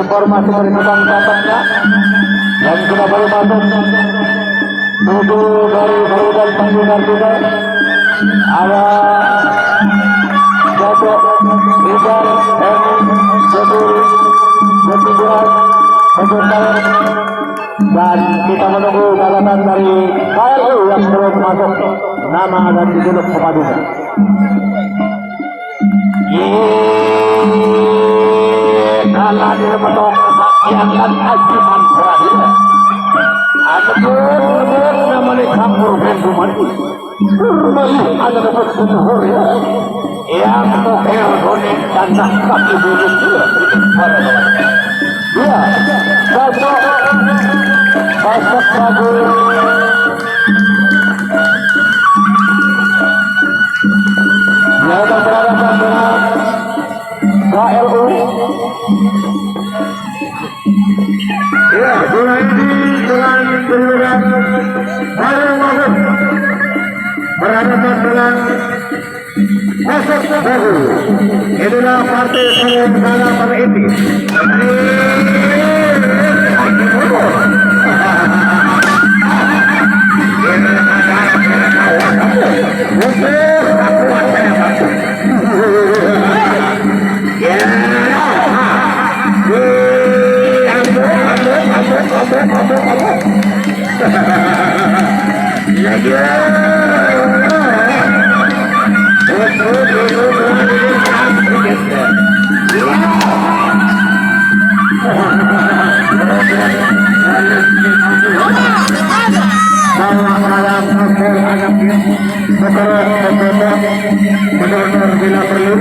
Informasi dari tukang catatnya dan sudah baru masuk tubuh dari barudan panggungan juga ada Jatuh, Rizal, Emi, Jebul, Jetibuan, Jebul, dan kita menunggu catatan dari KLU yang terus masuk nama dan dijuluk kepadanya. Kalau dia menolak yang ajukan peradilan, ada berbeda namanya campur bentuman itu. Ada dapat benar ya, yang tokel bonek dan nangkap ibu itu. Ya, satu Pasek Bagu. Yang berhadapan dengan KLU. Ya, mulai dengan kemudian Payung Agung berhadapan dengan Pasek Bagu. Inilah partai yang sangat berarti. Benar-benar bila perlu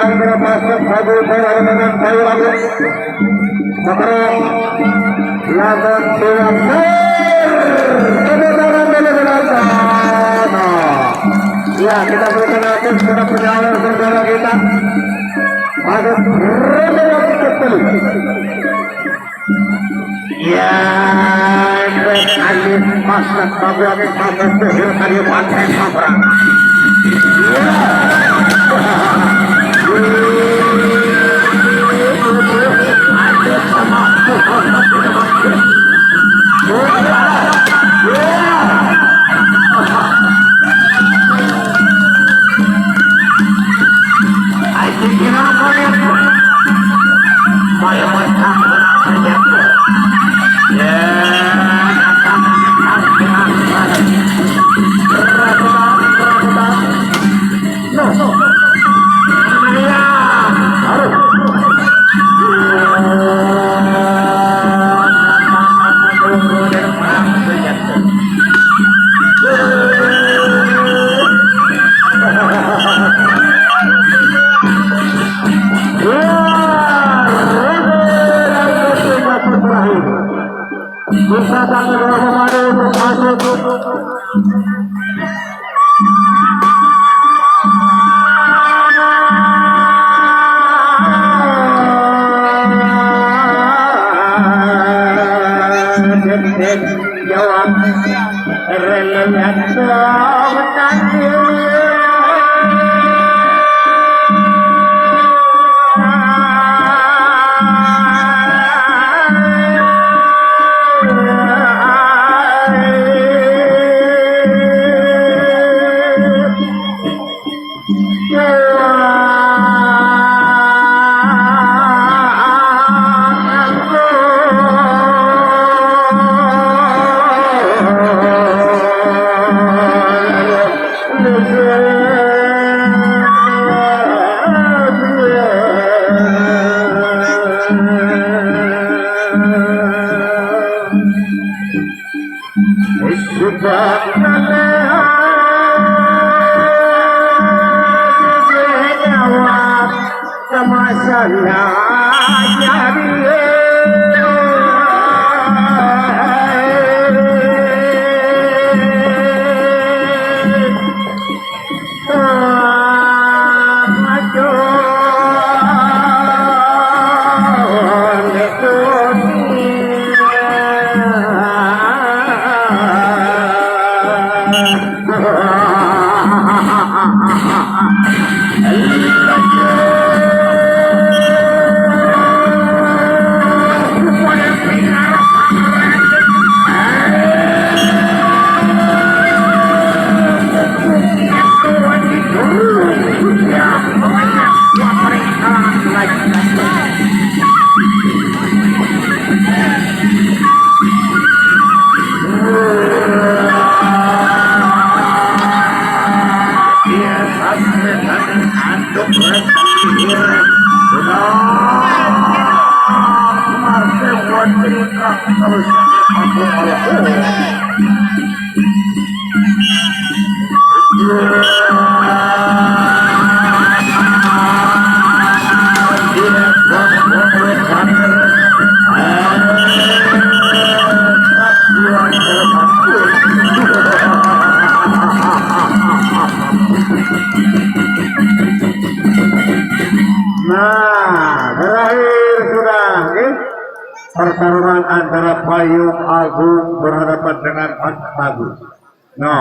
Antara Pasek Bagu dengan Payung Agung. Sekarang lawan tulang kebenaran ya, kita berikan atas kepada penyawa saudara kita. Ada yang kembali. Ya, Alis Pasek Bagu akan sampai terakhir tadi pakai sabrang. Nah, berakhir sudah, pertarungan antara Payung Agung berhadapan dengan Pasek Bagu. No,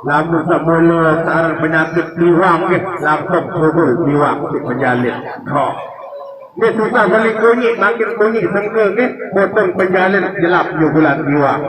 langsung semula sarang penyakit tiwang, langsung kubur tiwang di penjalin. No, ini susah balik bunyi, makin bunyi sengke, potong penjalin gelap jugulan tiwang.